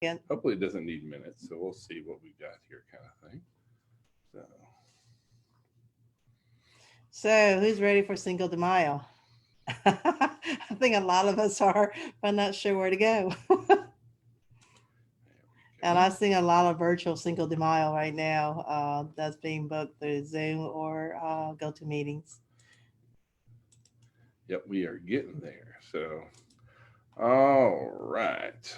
Again. Hopefully it doesn't need minutes, so we'll see what we got here kind of thing. So, So, who's ready for Cinco de Mayo? I think a lot of us are, but not sure where to go. there And we I go. see a lot of virtual Cinco de Mayo right now that's being booked through Zoom or GoToMeetings. Yep, we are getting there. So, all right.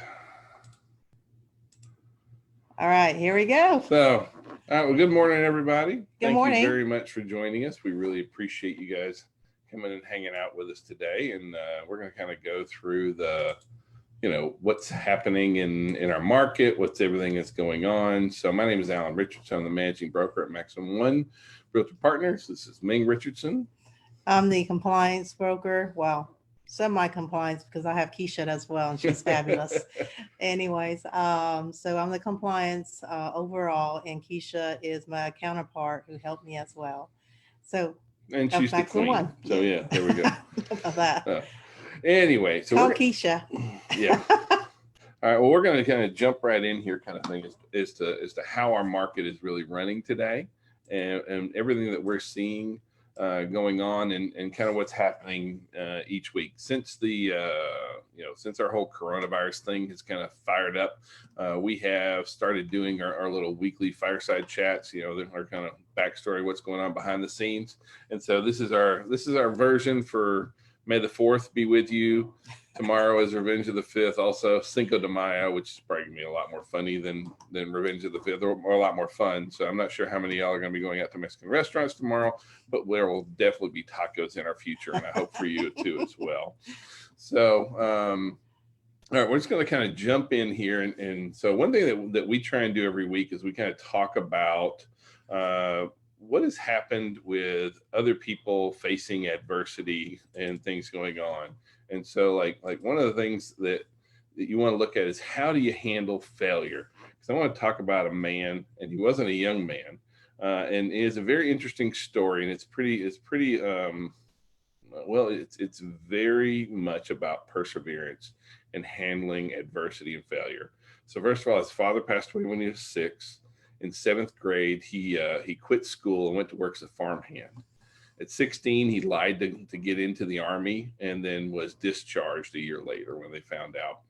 All right, here we go. So, all right. Well, good morning, everybody. Good Thank you morning. very much for joining us. We really appreciate you guys coming and hanging out with us today. And we're going to kind of go through what's happening in our market, what's everything that's going on. So, my name is Alan Richardson. I'm the managing broker at Maximum One Realtor Partners. This is Ming Richardson. I'm the compliance broker. Well, semi-compliance because I have Keisha as well, and she's fabulous. Anyways, so I'm the compliance overall, and Keisha is my counterpart who helped me as well. So And that's she's the back to queen. one. So, Yeah. yeah, there we go. About that. Anyway, so Call Keisha. yeah. All right. Well, we're going to kind of jump right in here, kind of thing, as to how our market is really running today, and everything that we're seeing going on, and kind of what's happening each week since since our whole coronavirus thing has kind of fired up. We have started doing our little weekly fireside chats. Our kind of backstory, what's going on behind the scenes, and so this is our version for May the 4th be with you. Tomorrow is Revenge of the 5th, also Cinco de Mayo, which is probably going to be a lot more funny than Revenge of the 5th, or a lot more fun. So I'm not sure how many of y'all are going to be going out to Mexican restaurants tomorrow, but there will definitely be tacos in our future, and I hope for you too as well. So, all right, we're just going to kind of jump in here. And so one thing that we try and do every week is we kind of talk about what has happened with other people facing adversity and things going on. And so like one of the things that you want to look at is, how do you handle failure? Because I want to talk about a man, and he wasn't a young man, and it is a very interesting story, and it's pretty well, it's very much about perseverance and handling adversity and failure. So first of all, his father passed away when he was 6. In 7th grade, he quit school and went to work as a farmhand. At 16, he lied to get into the Army, and then was discharged a year later when they found out.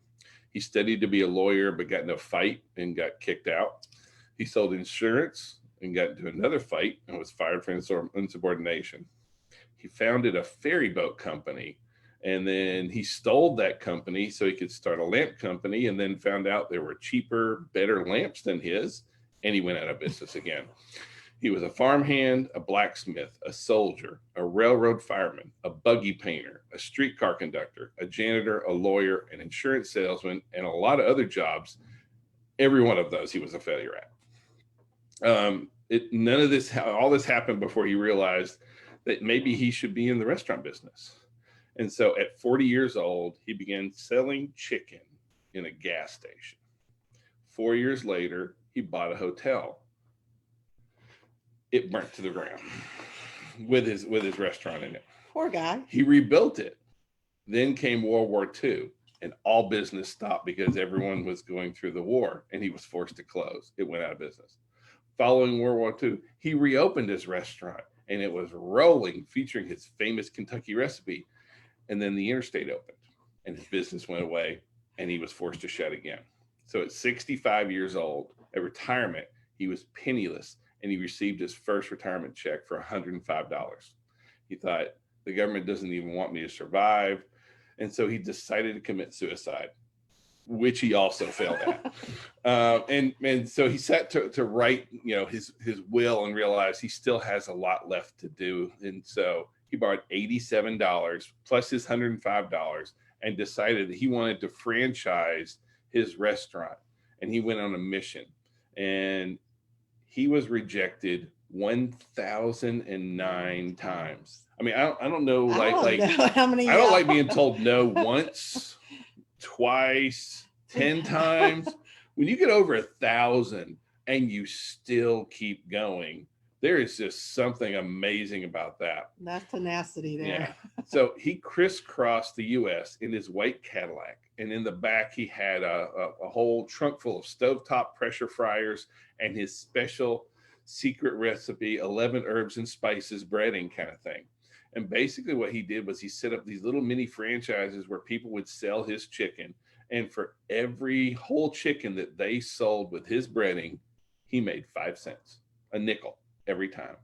He studied to be a lawyer, but got in a fight and got kicked out. He sold insurance and got into another fight and was fired for insubordination. He founded a ferry boat company, and then he stole that company so he could start a lamp company, and then found out there were cheaper, better lamps than his, and he went out of business again. He was a farmhand, a blacksmith, a soldier, a railroad fireman, a buggy painter, a streetcar conductor, a janitor, a lawyer, an insurance salesman, and a lot of other jobs. Every one of those he was a failure at. All this happened before he realized that maybe he should be in the restaurant business. And so at 40 years old, he began selling chicken in a gas station. 4 years later, he bought a hotel. It burnt to the ground with his restaurant in it. Poor guy. He rebuilt it. Then came World War II, and all business stopped because everyone was going through the war, and he was forced to close. It went out of business. Following World War II, he reopened his restaurant, and it was rolling, featuring his famous Kentucky recipe. And then the interstate opened, and his business went away, and he was forced to shut again. So at 65 years old, at retirement, he was penniless, and he received his first retirement check for $105. He thought, the government doesn't even want me to survive. And so he decided to commit suicide, which he also failed at. And so he sat to write, his will, and realized he still has a lot left to do. And so he borrowed $87 plus his $105, and decided that he wanted to franchise his restaurant. And he went on a mission, and he was rejected 1,009 times. I mean, I don't know, I don't know how many. I don't like being told no once, twice, 10 times. When you get over 1,000 and you still keep going, there is just something amazing about that. That's tenacity there. Yeah. So he crisscrossed the U.S. in his white Cadillac and in the back he had a whole trunk full of stovetop pressure fryers and his special secret recipe 11 herbs and spices breading kind of thing. And basically what he did was he set up these little mini franchises where people would sell his chicken, and for every whole chicken that they sold with his breading, he made 5 cents, a nickel every time.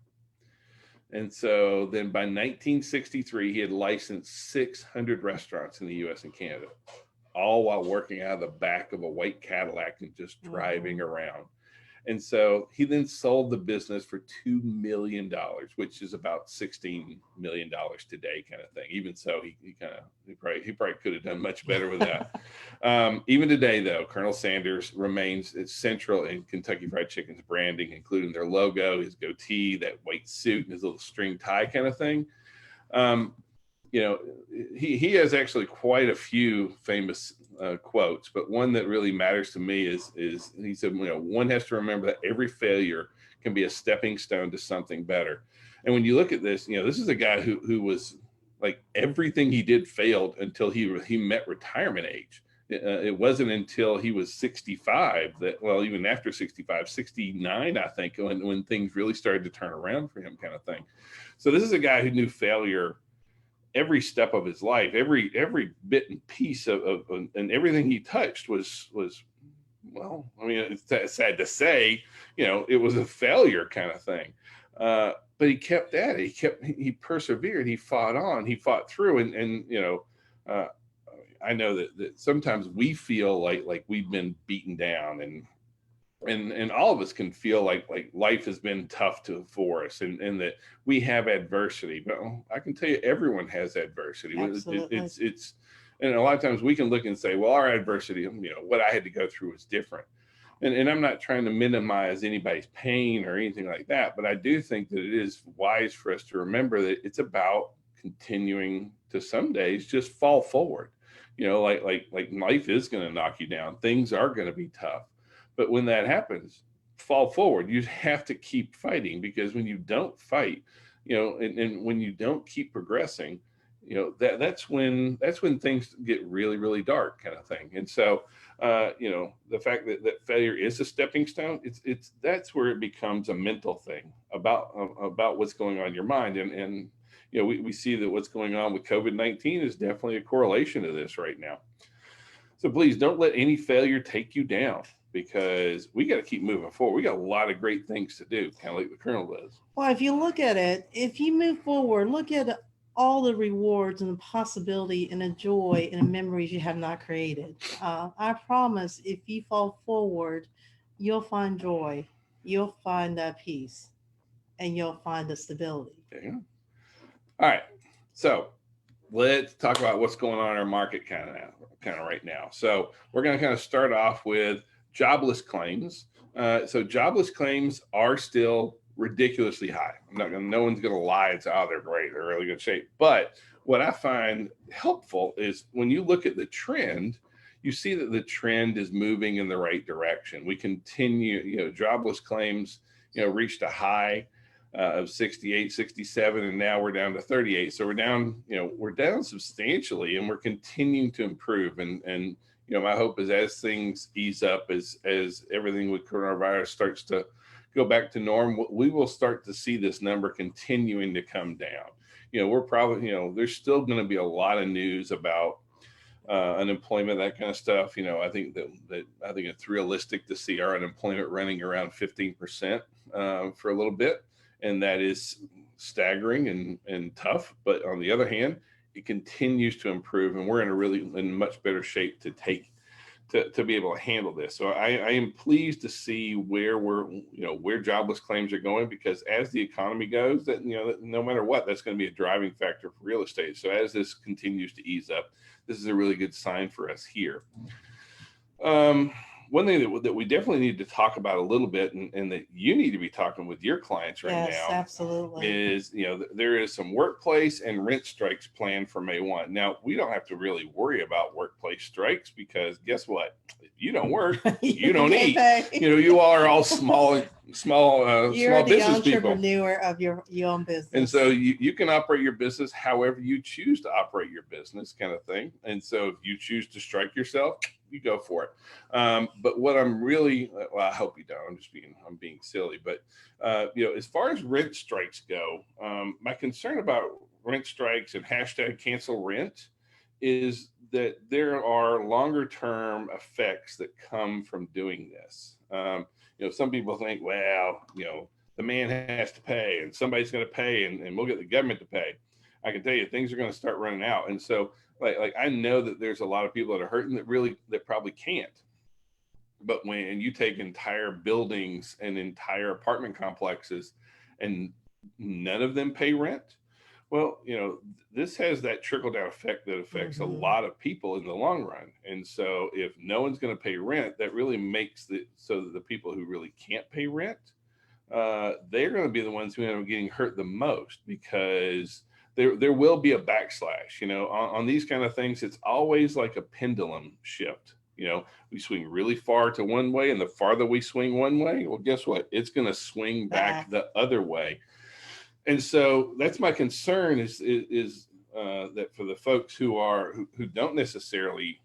And so then by 1963, he had licensed 600 restaurants in the US and Canada, all while working out of the back of a white Cadillac and just driving around. And so he then sold the business for $2 million, which is about $16 million today kind of thing. Even so, he probably could have done much better with that. Even today, though, Colonel Sanders remains central in Kentucky Fried Chicken's branding, including their logo, his goatee, that white suit, and his little string tie kind of thing. You know, he has actually quite a few famous quotes, but one that really matters to me is he said, you know, one has to remember that every failure can be a stepping stone to something better. And when you look at this, you know, this is a guy who was like, everything he did failed until he met retirement age. It wasn't until he was 65 that, well, even after 65, 69, I think, when things really started to turn around for him kind of thing. So this is a guy who knew failure every step of his life, every bit and piece of and everything he touched was, well, I mean, it's sad to say, you know, it was a failure kind of thing. But he kept at it. He persevered. He fought on. He fought through. And you know, I know that sometimes we feel like we've been beaten down, and all of us can feel like life has been tough for us, and that we have adversity. But I can tell you, everyone has adversity. Absolutely. It's and a lot of times we can look and say, well, our adversity, you know, what I had to go through was different. And I'm not trying to minimize anybody's pain or anything like that, but I do think that it is wise for us to remember that it's about continuing to some days just fall forward. You know, like life is going to knock you down. Things are going to be tough. But when that happens, fall forward. You have to keep fighting, because when you don't fight, you know, and when you don't keep progressing, you know, that's when things get really, really dark kind of thing. And so, you know, the fact that failure is a stepping stone, that's where it becomes a mental thing about what's going on in your mind. And you know, we see that what's going on with COVID-19 is definitely a correlation to this right now. So please don't let any failure take you down, because we got to keep moving forward. We got a lot of great things to do, kind of like the Colonel does. Well, if you look at it, if you move forward, look at all the rewards and the possibility and the joy and the memories you have not created. I promise, if you fall forward, you'll find joy, you'll find that peace, and you'll find the stability. Yeah. All right. So let's talk about what's going on in our market kind of right now. So we're going to kind of start off with jobless claims. So jobless claims are still ridiculously high. No one's going to lie. It's, oh, they're great. They're really good shape. But what I find helpful is when you look at the trend, you see that the trend is moving in the right direction. We continue, you know, jobless claims, you know, reached a high of 68, 67, and now we're down to 38. So we're down substantially, and we're continuing to improve. And you know, my hope is as things ease up, as everything with coronavirus starts to go back to norm, we will start to see this number continuing to come down. You know, we're probably, you know, there's still going to be a lot of news about unemployment, that kind of stuff. You know, I think I think it's realistic to see our unemployment running around 15% for a little bit. And that is staggering and tough. But on the other hand, it continues to improve, and we're in much better shape to be able to handle this. So I am pleased to see where where jobless claims are going, because as the economy goes, that, you know, no matter what, that's going to be a driving factor for real estate. So as this continues to ease up, this is a really good sign for us here. One thing that we definitely need to talk about a little bit, and that you need to be talking with your clients right Yes, now, absolutely. is, you know, there is some workplace and rent strikes planned for May 1. Now, we don't have to really worry about workplace strikes, because guess what? If you don't work, you don't can't eat. pay. You know, you all are all small You're the business people. entrepreneur of your own business. And so you can operate your business however you choose to operate your business, kind of thing. And so if you choose to strike yourself, you go for it. But what I'm really, well, I hope you don't. I'm being silly. But as far as rent strikes go, my concern about rent strikes and hashtag cancel rent is that there are longer term effects that come from doing this. Some people think, well, the man has to pay and somebody's going to pay and we'll get the government to pay. I can tell you things are going to start running out. And so like I know that there's a lot of people that are hurting that probably can't. But when you take entire buildings and entire apartment complexes and none of them pay rent, well, this has that trickle down effect that affects a lot of people in the long run. And so if no one's going to pay rent, that really makes it so that the people who really can't pay rent, they're going to be the ones who end up getting hurt the most, because there will be a backslash. On these kind of things, it's always like a pendulum shift. We swing really far to one way, and the farther we swing one way, well, guess what? It's going to swing back the other way. And so that's my concern is that for the folks who don't necessarily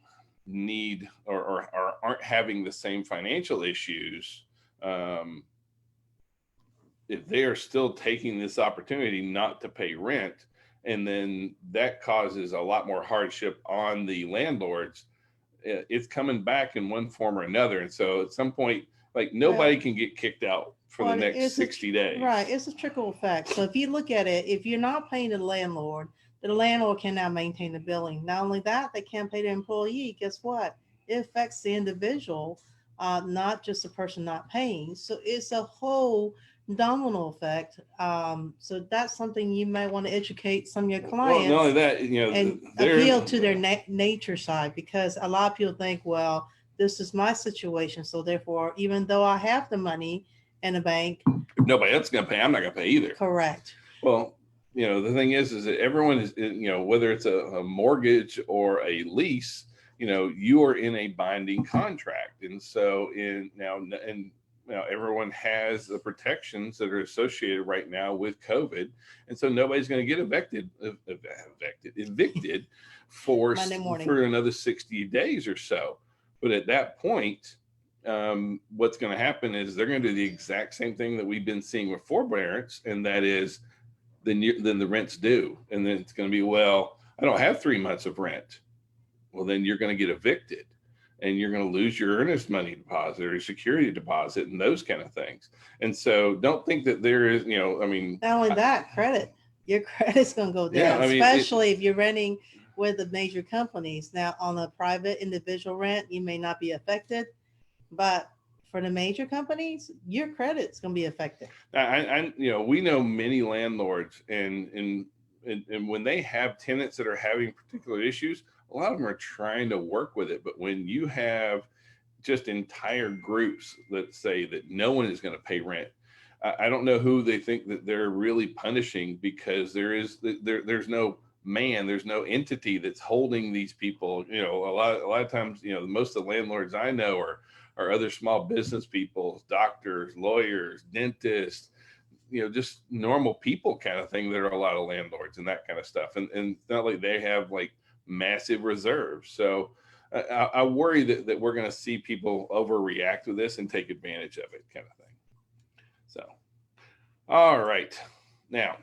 need or aren't having the same financial issues, if they are still taking this opportunity not to pay rent, and then that causes a lot more hardship on the landlords, it's coming back in one form or another. And so at some point, like nobody can get kicked out for the next 60 days. Right. It's a trickle effect. So if you look at it, if you're not paying the landlord cannot maintain the building. Not only that, they can't pay the employee. Guess what? It affects the individual, not just the person not paying. So it's a whole domino effect. So that's something you might want to educate some of your clients. Well, not only that, and appeal to their nature side, because a lot of people think, well, this is my situation, so therefore, even though I have the money in the bank, if nobody else is going to pay, I'm not going to pay either. Correct. Well, the thing is that everyone is, whether it's a mortgage or a lease, you are in a binding contract. And so now everyone has the protections that are associated right now with COVID. And so nobody's going to get evicted for another 60 days or so. But at that point, what's going to happen is they're going to do the exact same thing that we've been seeing with forbearance. And that is then the rent's due. And then it's going to be, well, I don't have 3 months of rent. Well, then you're going to get evicted. And you're going to lose your earnest money deposit or your security deposit and those kind of things. And so don't think that there is, not only that, your credit's going to go down, especially if you're renting with the major companies. Now, on a private individual rent, you may not be affected, but for the major companies, your credit's going to be affected. We know many landlords and when they have tenants that are having particular issues, a lot of them are trying to work with it. But when you have just entire groups that say that no one is going to pay rent, I don't know who they think that they're really punishing, because there's no entity that's holding these people. A lot of times, most of the landlords I know are other small business people, doctors, lawyers, dentists, just normal people kind of thing. There are a lot of landlords and that kind of stuff. And it's not like they have like massive reserves. So I worry that we're going to see people overreact with this and take advantage of it, kind of thing. So, all right. Now,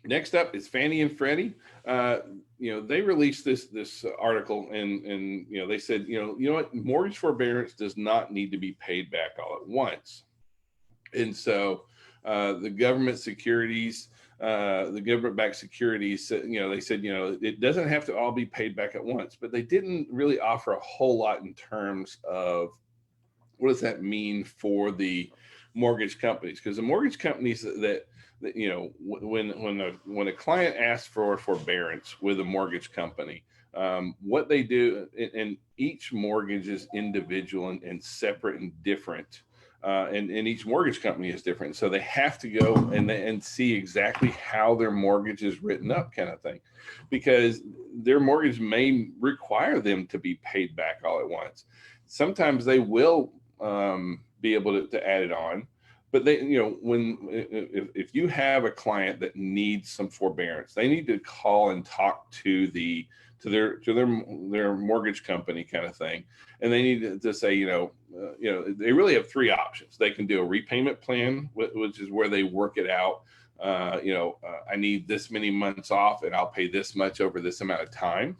next up is Fannie and Freddie. They released this article and they said, what, mortgage forbearance does not need to be paid back all at once. And so the government securities, the government-backed securities, they said, it doesn't have to all be paid back at once, but they didn't really offer a whole lot in terms of what does that mean for the mortgage companies? Because the mortgage companies that when a client asks for forbearance with a mortgage company, what they do, and each mortgage is individual and separate and different. And each mortgage company is different. So they have to go and see exactly how their mortgage is written up, kind of thing, because their mortgage may require them to be paid back all at once. Sometimes they will be able to add it on, but they, if you have a client that needs some forbearance, they need to call and talk to their mortgage company kind of thing, and they need to say, they really have three options. They can do a repayment plan, which is where they work it out. I need this many months off, and I'll pay this much over this amount of time.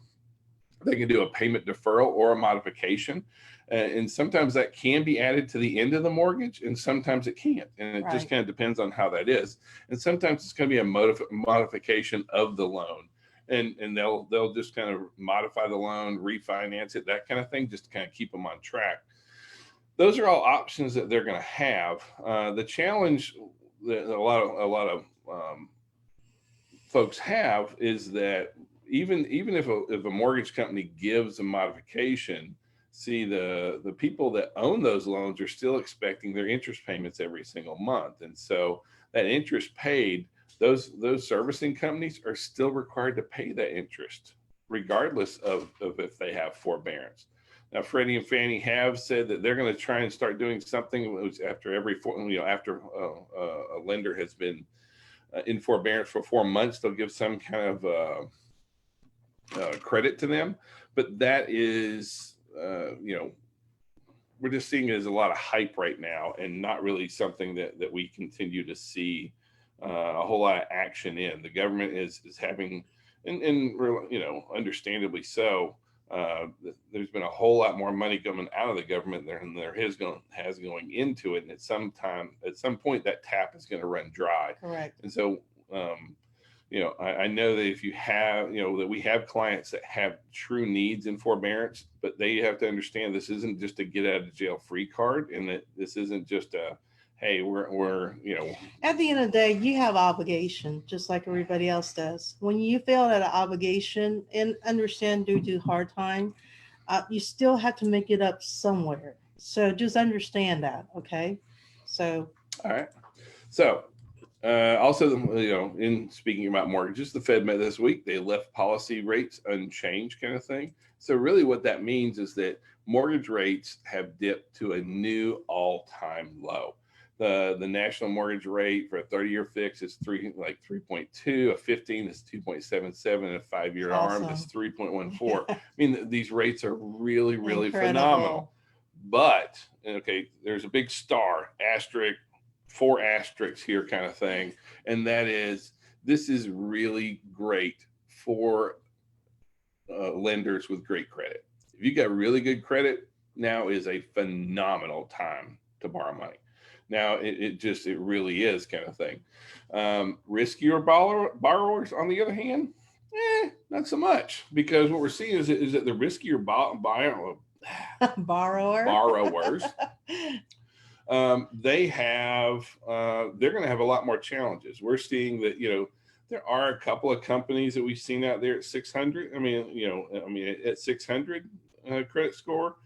They can do a payment deferral or a modification. And sometimes that can be added to the end of the mortgage, and sometimes it can't. And it just kind of depends on how that is. And sometimes it's going to be a modification of the loan. And they'll just kind of modify the loan, refinance it, that kind of thing, just to kind of keep them on track. Those are all options that they're going to have. The challenge that a lot of folks have is that even if a mortgage company gives a modification, see, the people that own those loans are still expecting their interest payments every single month. And so that interest paid, those servicing companies are still required to pay that interest, regardless of if they have forbearance. Now, Freddie and Fannie have said that they're going to try and start doing something after after a lender has been in forbearance for 4 months, they'll give some kind of credit to them. But that is, we're just seeing it as a lot of hype right now, and not really something that we continue to see a whole lot of action in. The government is having, and understandably so, there's been a whole lot more money coming out of the government than there has going into it. And at some point, that tap is going to run dry. Correct. And so, I know that if you have, that we have clients that have true needs in forbearance, but they have to understand this isn't just a get out of jail free card, and that this isn't just a, hey, we're At the end of the day, you have obligation, just like everybody else does. When you fail at an obligation, and understand due to hard time, you still have to make it up somewhere. So just understand that, okay? So. All right. So also, in speaking about mortgages, the Fed met this week. They left policy rates unchanged, kind of thing. So really what that means is that mortgage rates have dipped to a new all-time low. The national mortgage rate for a 30-year fix is 3.2, a 15 is 2.77, and a 5-year Awesome. ARM is 3.14. I mean, these rates are really, really Incredible. phenomenal. But there's a big star, asterisk, 4 asterisks here, kind of thing, and that is, this is really great for lenders with great credit. If you got really good credit, now is a phenomenal time to borrow money. Now, it really is, kind of thing. Riskier borrowers, on the other hand, not so much, because what we're seeing is that the riskier borrowers, they're going to have a lot more challenges. We're seeing that, there are a couple of companies that we've seen out there at 600. At 600 credit score.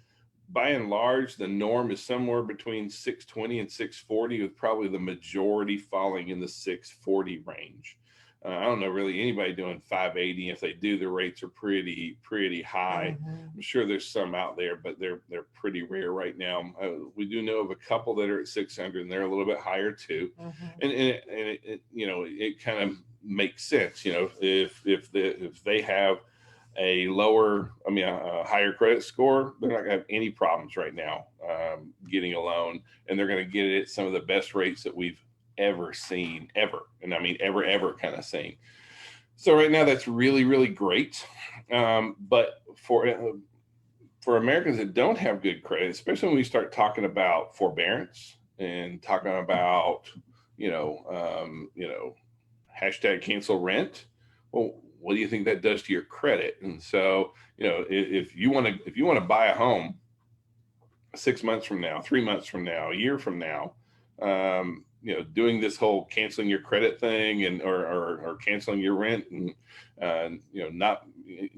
By and large, the norm is somewhere between 620 and 640, with probably the majority falling in the 640 range. I don't know really anybody doing 580. If they do, the rates are pretty high. Mm-hmm. I'm sure there's some out there, but they're pretty rare right now. We do know of a couple that are at 600, and they're a little bit higher too. Mm-hmm. And it kind of makes sense. If they have a higher credit score, they're not going to have any problems right now getting a loan, and they're going to get it at some of the best rates that we've ever seen, ever. And I mean, ever kind of seen. So right now, that's really, really great. But for Americans that don't have good credit, especially when we start talking about forbearance and talking about, hashtag cancel rent, well, what do you think that does to your credit? And so, if you want to buy a home 6 months from now, 3 months from now, a year from now, doing this whole canceling your credit thing or canceling your rent and not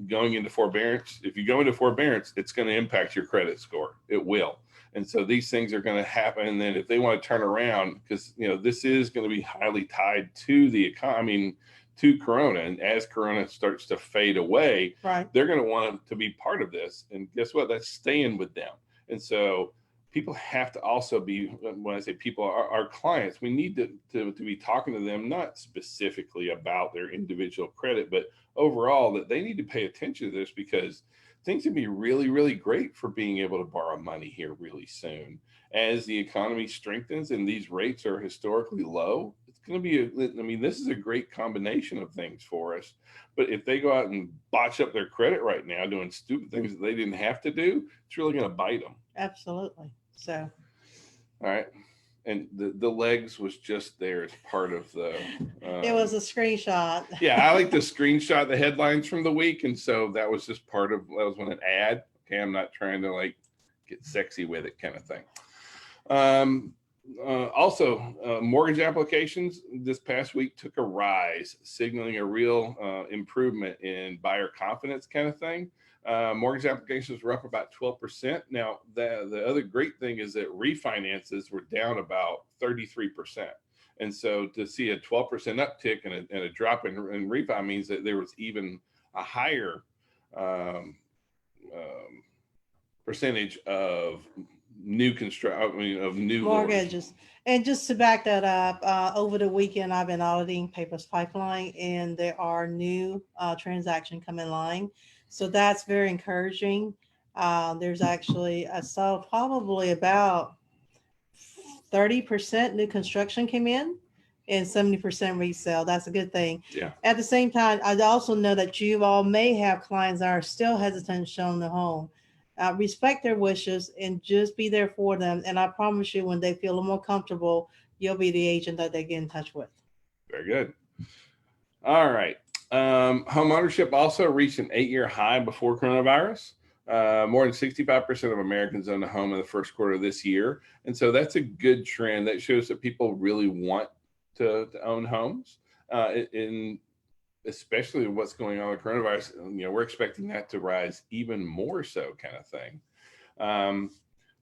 going into forbearance. If you go into forbearance, it's going to impact your credit score. It will. And so these things are going to happen. And then if they want to turn around, because this is going to be highly tied to the economy, to Corona, and as Corona starts to fade away, right, they're going to want to be part of this. And guess what? That's staying with them. And so people have to also be, when I say people, our clients, we need to be talking to them, not specifically about their individual credit, but overall that they need to pay attention to this, because things can be really, really great for being able to borrow money here really soon. As the economy strengthens and these rates are historically low, it's going to be, I mean, this is a great combination of things for us. But if they go out and botch up their credit right now, doing stupid things that they didn't have to do, it's really going to bite them. Absolutely. So, All right. And the legs was just there as part of the. it was a screenshot. Yeah, I like to screenshot the headlines from the week, and so that was just part of. That was an ad. Okay, I'm not trying to like get sexy with it, kind of thing. Also, mortgage applications this past week took a rise, signaling a real improvement in buyer confidence, kind of thing. Mortgage applications were up about 12%. Now, the other great thing is that refinances were down about 33%. And so to see a 12% uptick and a drop in refi means that there was even a higher percentage of new mortgages. And just to back that up, over the weekend, I've been auditing Papers Pipeline, and there are new transaction coming line. So that's very encouraging. There's actually, I saw probably about 30% new construction came in and 70% resale. That's a good thing. Yeah. At the same time, I also know that you all may have clients that are still hesitant showing the home. Respect their wishes and just be there for them. And I promise you, when they feel a little more comfortable, you'll be the agent that they get in touch with. Very good. All right. Home ownership also reached an 8-year high before coronavirus. More than 65% of Americans own a home in the first quarter of this year. And so that's a good trend. That shows that people really want to own homes. In especially what's going on with coronavirus, we're expecting that to rise even more so, kind of thing.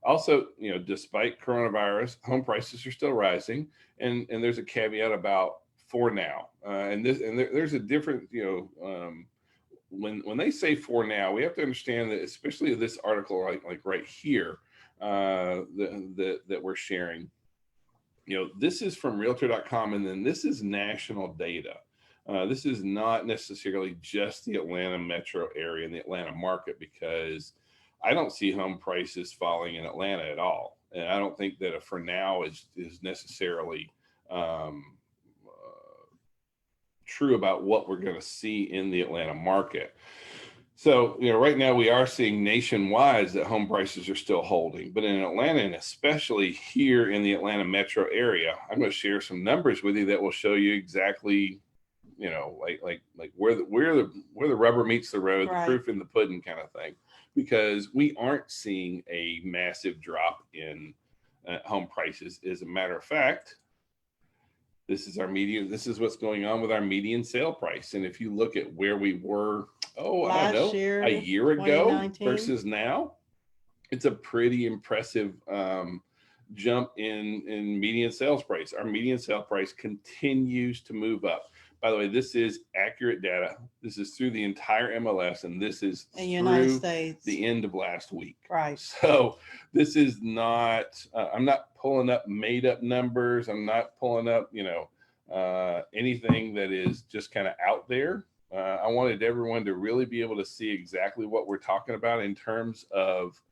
Also, despite coronavirus, home prices are still rising, and there's a caveat about for now. There's a different, when they say for now, we have to understand that, especially this article, like right here, that we're sharing, this is from realtor.com, and then this is national data. This is not necessarily just the Atlanta metro area and the Atlanta market, because I don't see home prices falling in Atlanta at all. And I don't think that a for now is necessarily true about what we're going to see in the Atlanta market. So, right now we are seeing nationwide that home prices are still holding, but in Atlanta, and especially here in the Atlanta metro area, I'm going to share some numbers with you that will show you exactly, like where the rubber meets the road, Right. The proof in the pudding, kind of thing, because we aren't seeing a massive drop in home prices. As a matter of fact, this is what's going on with our median sale price. And if you look at where we were, a year ago versus now, it's a pretty impressive jump in median sales price. Our median sale price continues to move up. By the way, this is accurate data. This is through the entire MLS, and this is in the United States, the end of last week. Right. So this is not, I'm not pulling up made up numbers. I'm not pulling up, anything that is just kind of out there. I wanted everyone to really be able to see exactly what we're talking about in terms of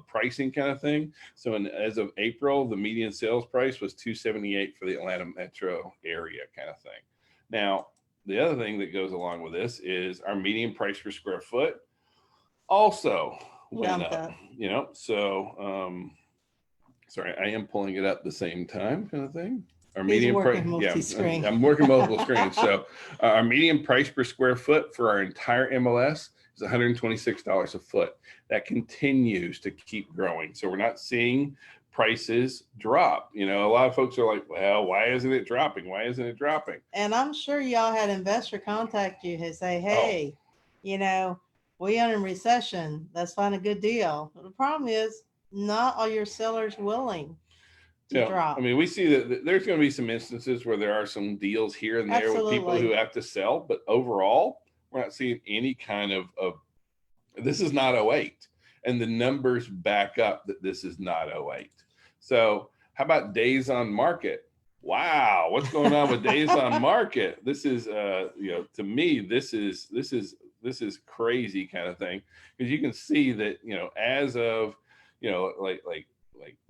pricing, kind of thing. So as of April, the median sales price was $278 for the Atlanta metro area, kind of thing. Now, the other thing that goes along with this is our median price per square foot also went up. Sorry, I am pulling it up at the same time, kind of thing. Our median price, I'm working multiple screens. So our median price per square foot for our entire MLS is $126 a foot. That continues to keep growing. So we're not seeing prices drop. A lot of folks are like, well, why isn't it dropping? Why isn't it dropping? And I'm sure y'all had investor contact you and say, hey, we are in recession. Let's find a good deal. The problem is not all your sellers willing to drop. I mean, we see that there's going to be some instances where there are some deals here and there with people who have to sell, but overall, we're not seeing any kind of this is not 08. and the numbers back up that this is not '08. So how about days on market? Wow, what's going on with days on market? This is, to me, this is crazy kind of thing, because you can see that, as of, like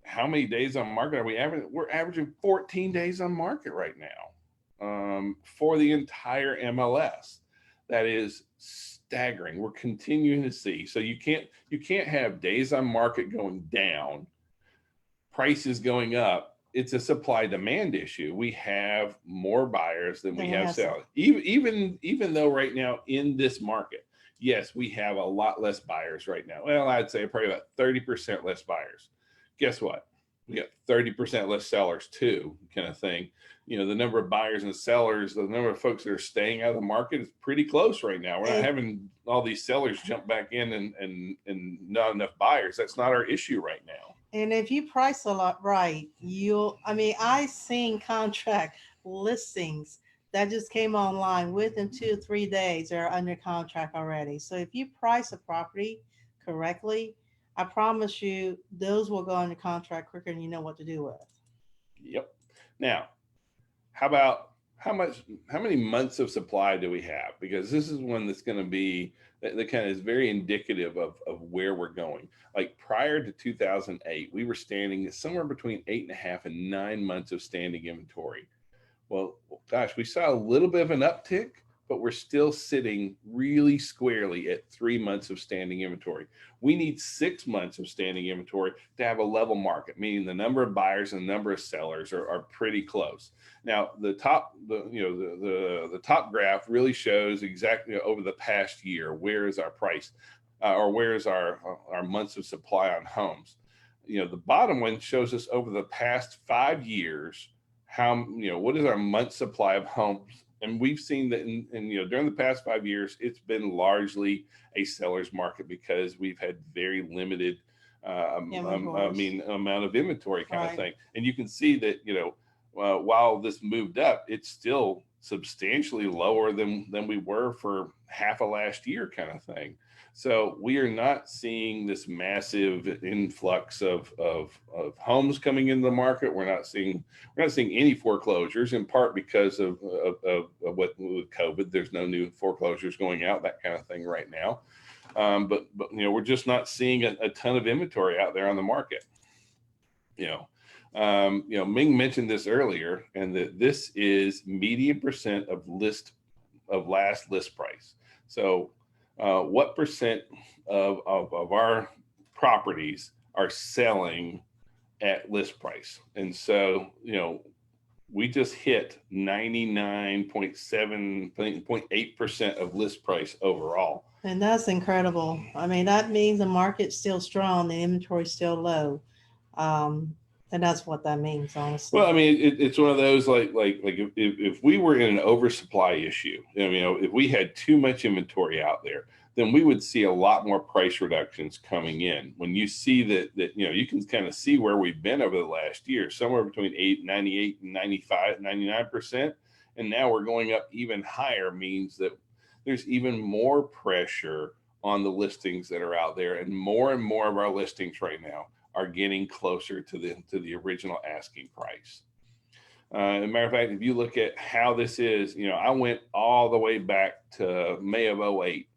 how many days on market are we averaging? We're averaging 14 days on market right now, for the entire MLS. That is staggering. We're continuing to see. So you can't have days on market going down, prices going up. It's a supply demand issue. We have more buyers than we have sellers. Even though right now in this market, yes, we have a lot less buyers right now. Well, I'd say probably about 30% less buyers. Guess what? We got 30% less sellers too, kind of thing. The number of buyers and sellers, the number of folks that are staying out of the market is pretty close right now. We're not having all these sellers jump back in and not enough buyers. That's not our issue right now. And if you price a lot right, I seen contract listings that just came online within 2 or 3 days. They're under contract already. So if you price a property correctly, I promise you those will go under contract quicker and you know what to do with. Yep. Now, how many months of supply do we have? Because this is one that's going to be, that kind of is very indicative of where we're going. Like prior to 2008, we were standing somewhere between 8.5 and 9 months of standing inventory. Well, gosh, we saw a little bit of an uptick, but we're still sitting really squarely at 3 months of standing inventory. We need 6 months of standing inventory to have a level market, meaning the number of buyers and the number of sellers are pretty close. Now, the top graph really shows exactly over the past year, where is our price, or where is our months of supply on homes. The bottom one shows us over the past 5 years, what is our month supply of homes. And we've seen that during the past 5 years, it's been largely a seller's market because we've had very limited, amount of inventory kind of thing. And you can see that, while this moved up, it's still substantially lower than we were for half of last year kind of thing. So we are not seeing this massive influx of homes coming into the market. We're not seeing any foreclosures, in part because of what with COVID. There's no new foreclosures going out, that kind of thing right now. But we're just not seeing a ton of inventory out there on the market. Ming mentioned this earlier, and that this is median percent of last list price. So what percent of our properties are selling at list price? And so, we just hit 99.8% of list price overall. And that's incredible. That means the market's still strong, the inventory's still low. And that's what that means, honestly. Well, it's one of those like if we were in an oversupply issue, if we had too much inventory out there, then we would see a lot more price reductions coming in. When you see that you can kind of see where we've been over the last year, somewhere between 98 and 95, 99%. And now we're going up even higher, means that there's even more pressure on the listings that are out there. And more of our listings right now are getting closer to the original asking price. As a matter of fact, if you look at how this is, I went all the way back to May of '08,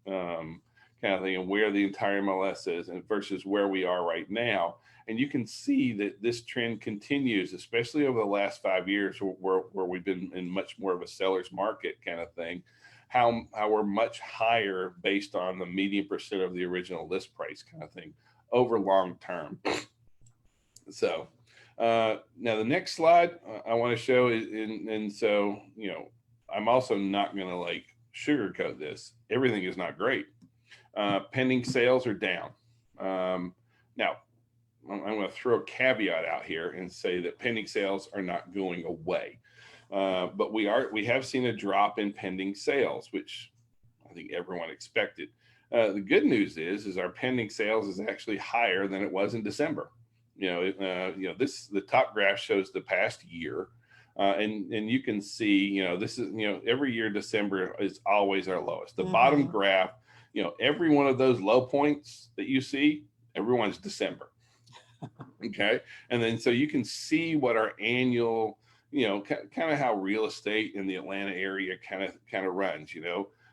kind of thing, and where the entire MLS is and versus where we are right now. And you can see that this trend continues, especially over the last 5 years, where we've been in much more of a seller's market kind of thing, how we're much higher based on the median percent of the original list price kind of thing over long term. So now the next slide I want to show is, and so, I'm also not going to sugarcoat this. Everything is not great. Pending sales are down. Now, I'm going to throw a caveat out here and say that pending sales are not going away. But we have seen a drop in pending sales, which I think everyone expected. The good news is our pending sales is actually higher than it was in December. The top graph shows the past year, and you can see, this is, every year December is always our lowest. The bottom graph every one of those low points that you see, everyone's December. Okay. And then so you can see what our annual, kind of how real estate in the Atlanta area kind of runs.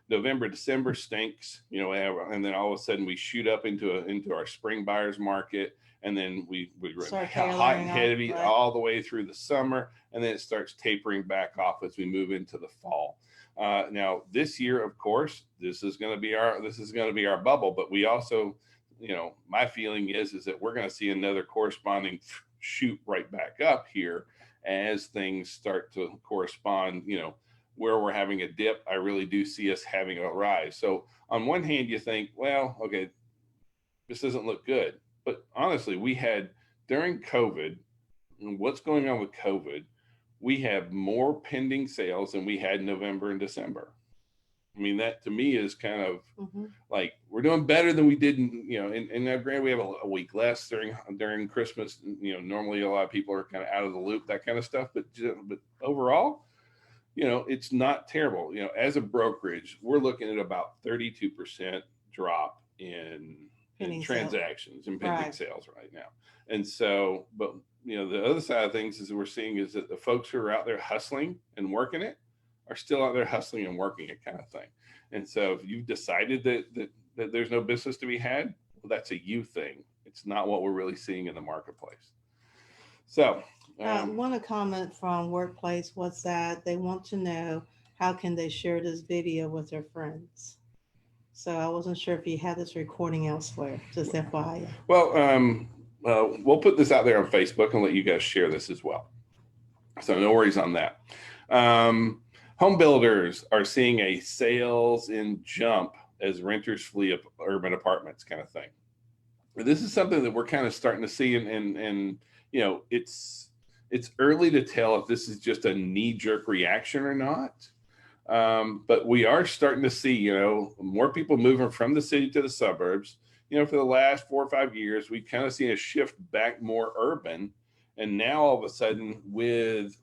November, December stinks, and then all of a sudden we shoot up into our spring buyers market, and then we run Start hot and tailoring off, heavy right? all the way through the summer, and then it starts tapering back off as we move into the fall. Now this year, of course, this is going to be our bubble, but we also, my feeling is that we're going to see another corresponding shoot right back up here as things start to correspond, where we're having a dip. I really do see us having a rise. So on one hand, you think, well, okay, this doesn't look good. But honestly, we had during COVID, and what's going on with COVID, we have more pending sales than we had in November and December. I mean, that to me is kind of like we're doing better than we did, and now granted we have a week less during Christmas. Normally a lot of people are kind of out of the loop, that kind of stuff. But overall, it's not terrible. As a brokerage, we're looking at about 32% drop in transactions and pending sales right now. And so, but the other side of things is we're seeing is that the folks who are out there hustling and working it are still out there hustling and working it, kind of thing. And so if you've decided that there's no business to be had, well, that's a you thing. It's not what we're really seeing in the marketplace. So one comment from workplace was that they want to know how can they share this video with their friends. So I wasn't sure if you had this recording elsewhere, just FYI. Well, we'll put this out there on Facebook and let you guys share this as well. So no worries on that. Home builders are seeing a sales in jump as renters flee urban apartments, kind of thing. This is something that we're kind of starting to see, and it's early to tell if this is just a knee-jerk reaction or not. But we are starting to see, more people moving from the city to the suburbs. For the last 4 or 5 years, we've kind of seen a shift back more urban, and now all of a sudden with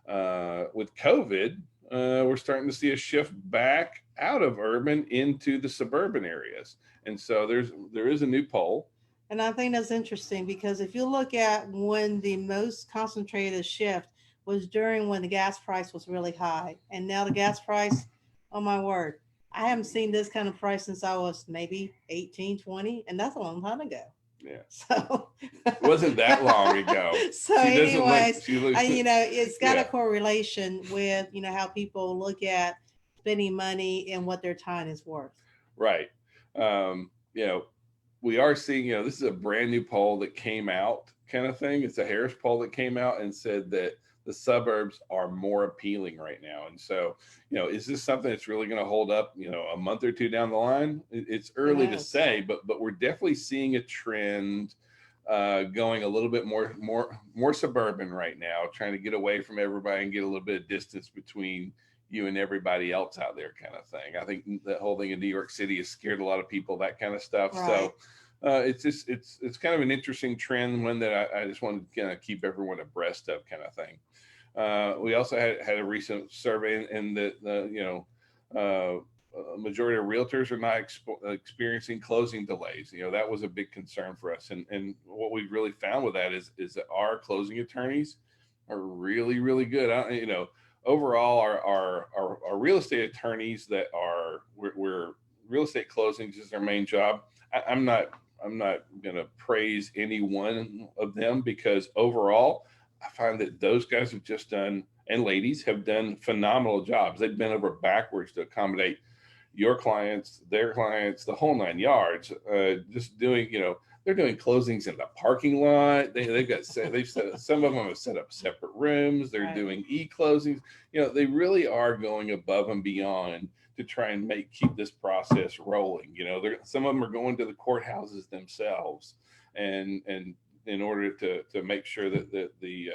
COVID, we're starting to see a shift back out of urban into the suburban areas. And so there is a new poll. And I think that's interesting because if you look at when the most concentrated shift was during when the gas price was really high. And now the gas price, oh my word, I haven't seen this kind of price since I was maybe 18, 20, and that's a long time ago. Yeah. So it wasn't that long ago. So anyways, it's got Yeah. a correlation with, how people look at spending money and what their time is worth. Right. We are seeing, this is a brand new poll that came out, kind of thing. It's a Harris poll that came out and said that the suburbs are more appealing right now. And so, is this something that's really going to hold up, a month or two down the line? It's early to say, but we're definitely seeing a trend going a little bit more suburban right now, trying to get away from everybody and get a little bit of distance between you and everybody else out there, kind of thing. I think that whole thing in New York City has scared a lot of people, that kind of stuff. Right. So it's kind of an interesting trend, one that I just want to kind of keep everyone abreast of, kind of thing. We also had a recent survey, and that majority of realtors are not experiencing closing delays. That was a big concern for us, and what we've really found with that is that our closing attorneys are really, really good. Overall, our real estate attorneys that we're real estate closings is their main job. I'm not going to praise any one of them, because overall, I find that those guys have just done, and ladies have done, phenomenal jobs. They've bent over backwards to accommodate your clients, their clients, the whole 9 yards. Just doing, they're doing closings in the parking lot. Some of them have set up separate rooms. They're Right. doing e-closings. They really are going above and beyond to try and keep this process rolling. Some of them are going to the courthouses themselves, and in order to make sure that that they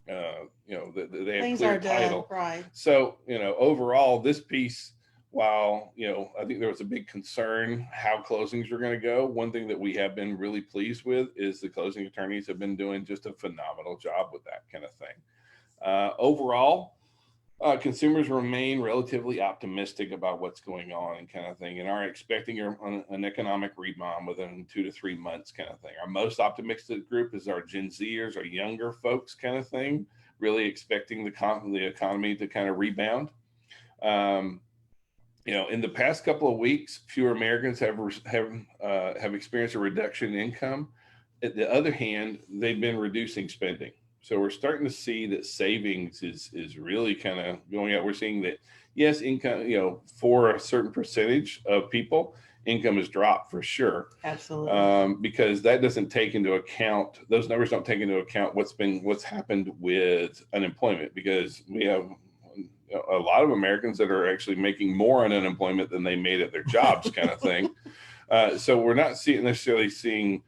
have Things clear are done, title. right. So overall, this piece, while I think there was a big concern how closings were going to go, one thing that we have been really pleased with is the closing attorneys have been doing just a phenomenal job with that kind of thing. Overall, Consumers remain relatively optimistic about what's going on and kind of thing, and are expecting an economic rebound within 2 to 3 months kind of thing. Our most optimistic group is our Gen Zers, our younger folks kind of thing, really expecting the economy to kind of rebound. In the past couple of weeks, fewer Americans have experienced a reduction in income. At the other hand, they've been reducing spending. So we're starting to see that savings is really kind of going out. We're seeing that, yes, income, for a certain percentage of people, income has dropped for sure. Absolutely. Because that doesn't take into account, those numbers don't take into account what's happened with unemployment, because we have a lot of Americans that are actually making more on unemployment than they made at their jobs kind of thing. So we're not necessarily seeing,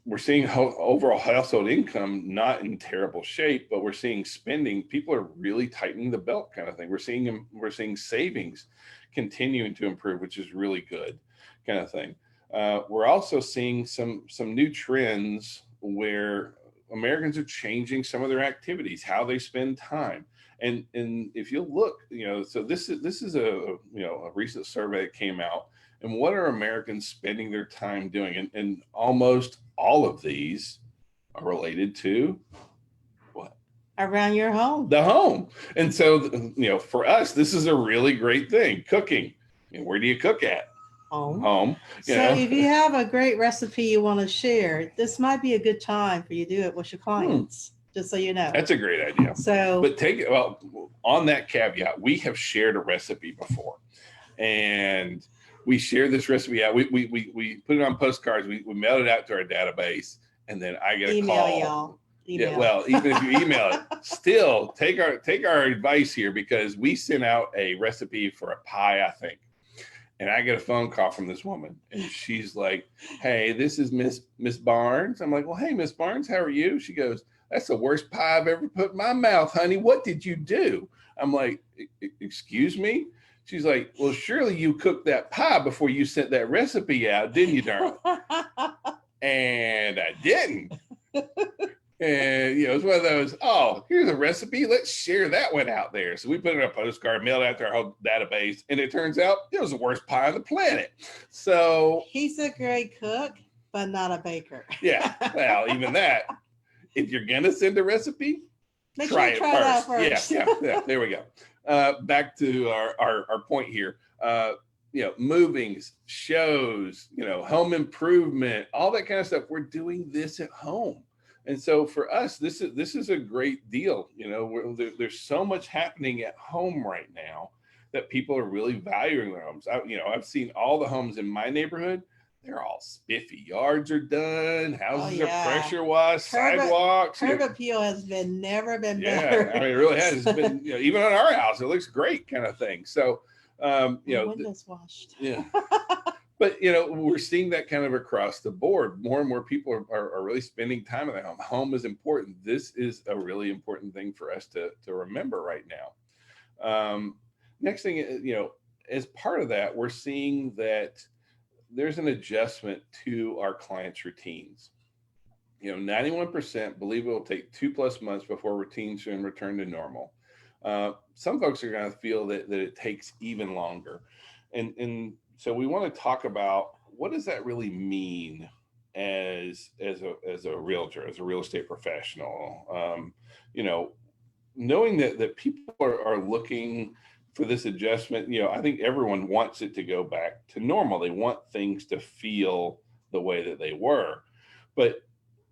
we're seeing overall household income not in terrible shape, but we're seeing spending. People are really tightening the belt kind of thing. We're seeing savings continuing to improve, which is really good kind of thing. We're also seeing some new trends where Americans are changing some of their activities, how they spend time. And if you look, so this is a recent survey that came out. And what are Americans spending their time doing? And almost all of these are related to what? Around your home. The home. And so, for us, this is a really great thing. Cooking. Where do you cook at? Home. So if you have a great recipe you want to share, this might be a good time for you to do it with your clients. Just so you know. That's a great idea. So, but on that caveat, we have shared a recipe before. And we share this recipe out. We put it on postcards. We mailed it out to our database, and then I get a call. Y'all. Yeah, well, even if you email it, still take our advice here, because we sent out a recipe for a pie, I think, and I get a phone call from this woman, and she's like, "Hey, this is Miss Barnes." I'm like, "Well, hey, Miss Barnes, how are you?" She goes, "That's the worst pie I've ever put in my mouth, honey. What did you do?" I'm like, "Excuse me?" She's like, "Well, surely you cooked that pie before you sent that recipe out, didn't you, darling?" And I didn't. And, it's one of those, oh, here's a recipe. Let's share that one out there. So we put it in a postcard, mailed out to our whole database. And it turns out it was the worst pie on the planet. So he's a great cook, but not a baker. Yeah. Well, even that, if you're going to send a recipe, try it first. Yeah. There we go. Back to our point here. Movings, shows, home improvement, all that kind of stuff. We're doing this at home. And so for us, this is a great deal. There's so much happening at home right now that people are really valuing their homes. I've seen all the homes in my neighborhood. They're all spiffy. Yards are done. Houses are pressure washed. Sidewalks. Curb appeal has never been better. Yeah, it really has. It's been, even on our house, it looks great, kind of thing. So, windows washed. Yeah. But, we're seeing that kind of across the board. More and more people are really spending time in their home. Home is important. This is a really important thing for us to remember right now. Next thing, as part of that, we're seeing that there's an adjustment to our clients' routines. 91% believe it will take 2+ months before routines can return to normal. Some folks are going to feel that it takes even longer. And so we want to talk about, what does that really mean as a realtor, as a real estate professional? Knowing that people are looking for this adjustment. I think everyone wants it to go back to normal. They want things to feel the way that they were. But,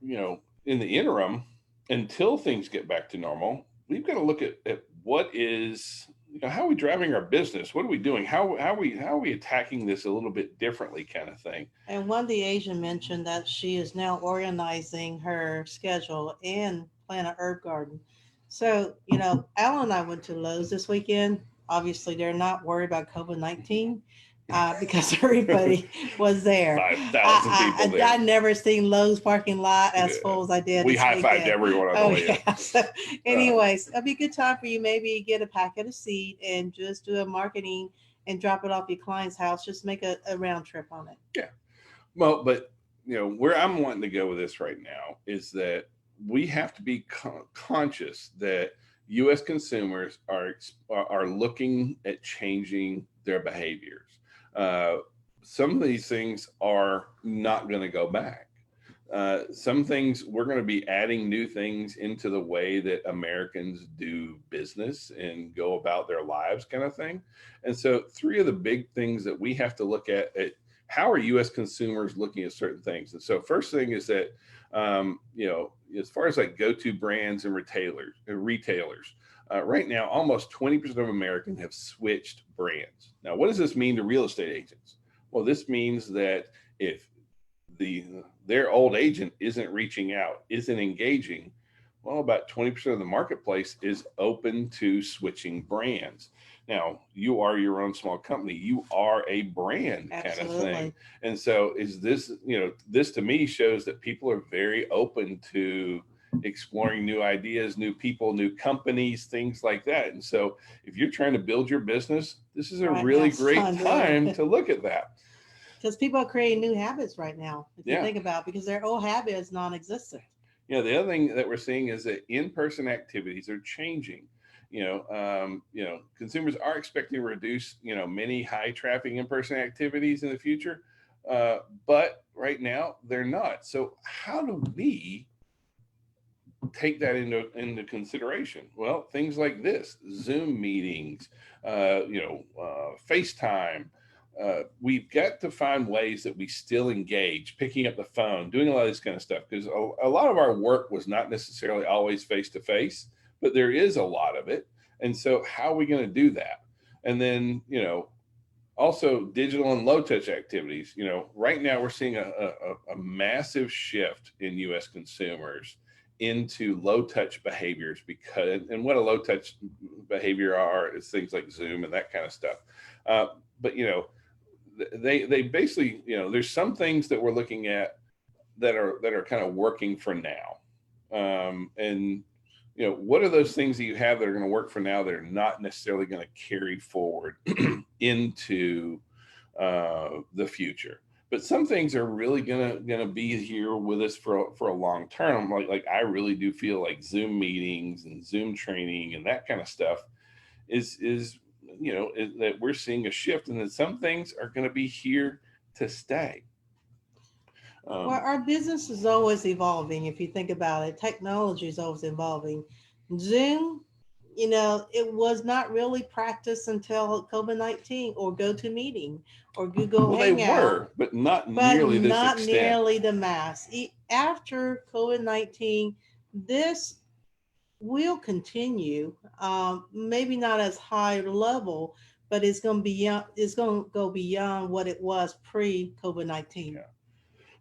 in the interim, until things get back to normal, we've got to look at what is, how are we driving our business? What are we doing? How are we attacking this a little bit differently, kind of thing? And Wendy Asian mentioned that she is now organizing her schedule and plan an herb garden. So, Alan and I went to Lowe's this weekend. Obviously, they're not worried about COVID-19 because everybody was there. 5,000 people there. I never seen Lowe's parking lot as full as I did. We high-fived everyone on the way in. So anyways, it'll be a good time for you. Maybe get a packet of seed and just do a marketing and drop it off your client's house. Just make a round trip on it. Yeah. Well, but where I'm wanting to go with this right now is that we have to be conscious that U.S. consumers are looking at changing their behaviors. Uh, some of these things are not going to go back. Some things we're going to be adding new things into the way that Americans do business and go about their lives, kind of thing. And so, three of the big things that we have to look at how are U.S. consumers looking at certain things. And so, first thing is that as far as like go-to brands and retailers, right now, almost 20% of Americans have switched brands. Now, what does this mean to real estate agents? Well, this means that if their old agent isn't reaching out, isn't engaging, well, about 20% of the marketplace is open to switching brands. Now, you are your own small company. You are a brand kind of thing. And so is this, this to me shows that people are very open to exploring new ideas, new people, new companies, things like that. And so if you're trying to build your business, this is a really great time to look at that. Because people are creating new habits right now, if you think about it, because their old habit is non-existent. The other thing that we're seeing is that in-person activities are changing. Consumers are expecting to reduce, many high traffic in-person activities in the future, but right now they're not. So how do we take that into consideration? Well, things like this, Zoom meetings, FaceTime. We've got to find ways that we still engage, picking up the phone, doing a lot of this kind of stuff, because a lot of our work was not necessarily always face-to-face, but there is a lot of it. And so how are we going to do that? And then, also digital and low touch activities. Right now we're seeing a massive shift in U.S. consumers into low touch behaviors, and what a low touch behavior is things like Zoom and that kind of stuff. But they basically, there's some things that we're looking at that are kind of working for now. And what are those things that you have that are going to work for now that are not necessarily going to carry forward into the future? But some things are really gonna be here with us for a long term. Like I really do feel like Zoom meetings and Zoom training and that kind of stuff is that we're seeing a shift, and that some things are going to be here to stay. Well, our business is always evolving. If you think about it, technology is always evolving. Zoom, it was not really practiced until COVID-19 or GoToMeeting or Google Hangout. They were, but not nearly this extent. Not nearly the mass. After COVID-19, this will continue. Maybe not as high level, but it's going to go beyond what it was pre-COVID-19. Yeah.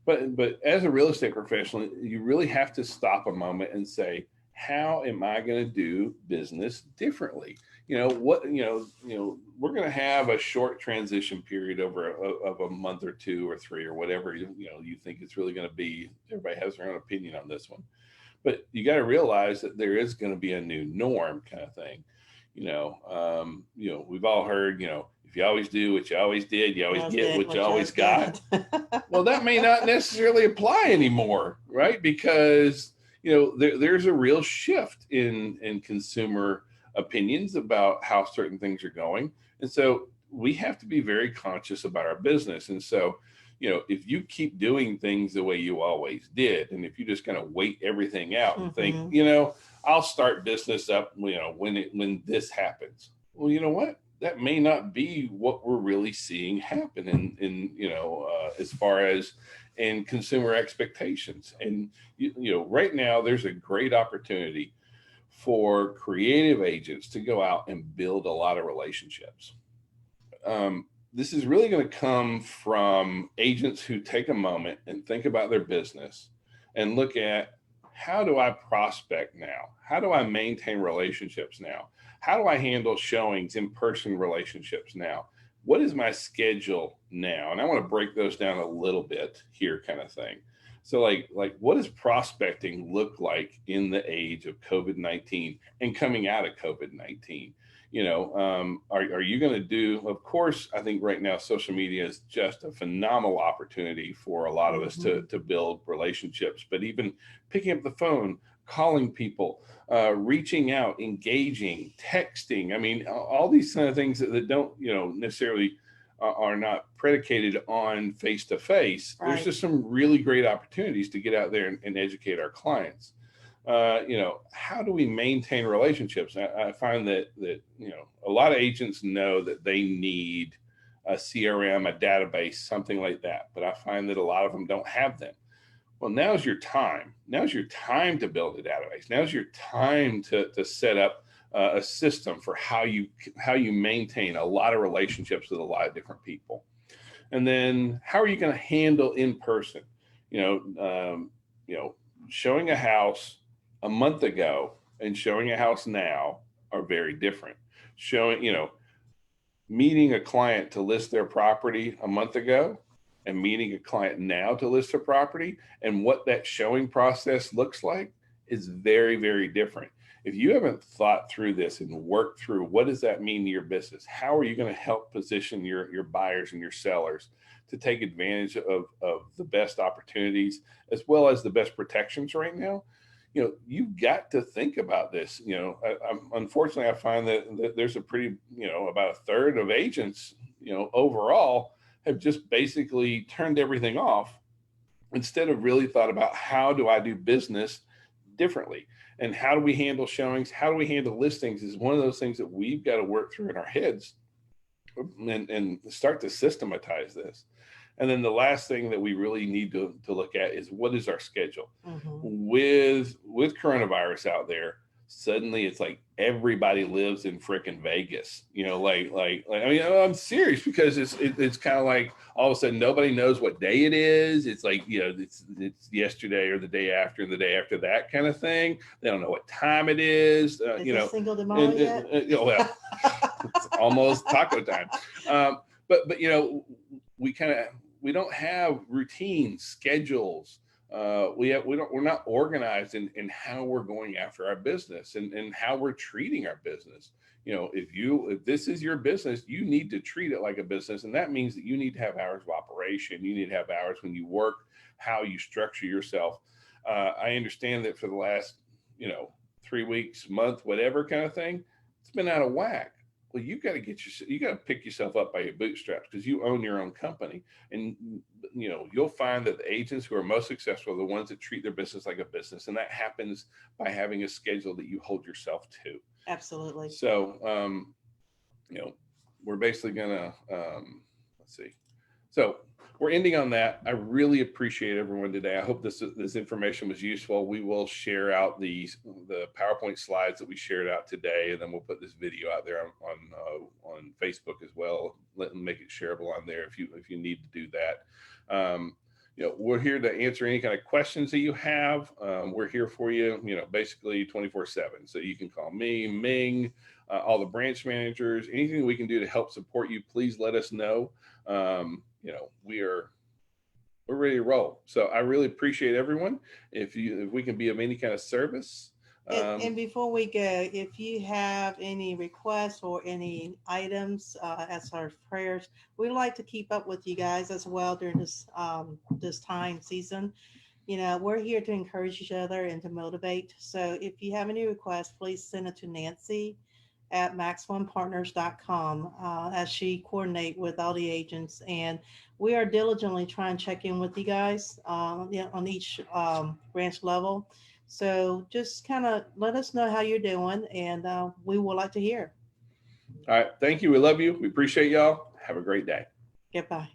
But as a real estate professional, you really have to stop a moment and say, how am I going to do business differently? We're going to have a short transition period of a month or 2 or 3 or whatever you think it's really going to be. Everybody has their own opinion on this one, but you got to realize that there is going to be a new norm, kind of thing. We've all heard, if you always do what you always did, you always get what you always got. Well, that may not necessarily apply anymore, right? Because there's a real shift in consumer opinions about how certain things are going. And so we have to be very conscious about our business. And so, if you keep doing things the way you always did, and if you just kind of wait everything out and think, I'll start business up, when this happens. Well, you know what? That may not be what we're really seeing happen in as far as in consumer expectations. And, right now there's a great opportunity for creative agents to go out and build a lot of relationships. This is really going to come from agents who take a moment and think about their business and look at, how do I prospect now? How do I maintain relationships now? How do I handle showings, in-person relationships now? What is my schedule now? And I want to break those down a little bit here, kind of thing. So like what does prospecting look like in the age of COVID-19 and coming out of COVID-19? Are you going to do, of course, I think right now social media is just a phenomenal opportunity for a lot of us Mhm. to build relationships, but even picking up the phone, calling people, reaching out, engaging, texting. I mean, all these kind of things that don't, necessarily are not predicated on face to face. There's Right. just some really great opportunities to get out there and educate our clients. How do we maintain relationships? I find that a lot of agents know that they need a CRM, a database, something like that, but I find that a lot of them don't have them. Well, now's your time. Now's your time to build a database. Now's your time to set up a system for how you maintain a lot of relationships with a lot of different people. And then how are you going to handle in person? You know, um, showing a house a month ago and showing a house now are very different. Showing, meeting a client to list their property a month ago and meeting a client now to list their property and what that showing process looks like is very, very different. If you haven't thought through this and worked through what does that mean to your business, how are you going to help position your buyers and your sellers to take advantage of the best opportunities as well as the best protections right now? You've got to think about this. Unfortunately, I find that there's a pretty, about a third of agents, overall have just basically turned everything off instead of really thought about how do I do business differently and how do we handle showings? How do we handle listings is one of those things that we've got to work through in our heads and start to systematize this. And then the last thing that we really need to look at is what is our schedule Mhm. with coronavirus out there. Suddenly it's like everybody lives in frickin' Vegas, I mean, I'm serious because it's kind of like all of a sudden nobody knows what day it is. It's like, it's yesterday or the day after and the day after that kind of thing. They don't know what time it is, Is it Cinco de Mayo and, yet? well, it's almost taco time. But we kind of we don't have routines, schedules. We're not organized in how we're going after our business and how we're treating our business. If this is your business, you need to treat it like a business, and that means that you need to have hours of operation. You need to have hours when you work, how you structure yourself. I understand that for the last 3 weeks, month, whatever kind of thing, it's been out of whack. Well, you got to pick yourself up by your bootstraps because you own your own company. And you'll find that the agents who are most successful are the ones that treat their business like a business, and that happens by having a schedule that you hold yourself to. Absolutely. So you know we're basically gonna let's see. So we're ending on that. I really appreciate everyone today. I hope this information was useful. We will share out the PowerPoint slides that we shared out today, and then we'll put this video out there on Facebook as well. Let them make it shareable on there if you need to do that. We're here to answer any kind of questions that you have. We're here for you, basically 24/7. So you can call me, Ming, all the branch managers, anything we can do to help support you. Please let us know. We're ready to roll. So I really appreciate everyone. If we can be of any kind of service. And before we go, if you have any requests or any items as our prayers, we like to keep up with you guys as well during this time season. We're here to encourage each other and to motivate. So if you have any requests, please send it to Nancy at max1partners.com as she coordinate with all the agents. And we are diligently trying to check in with you guys on each branch level. So just kind of let us know how you're doing, and we would like to hear. All right. Thank you. We love you. We appreciate y'all. Have a great day. Goodbye.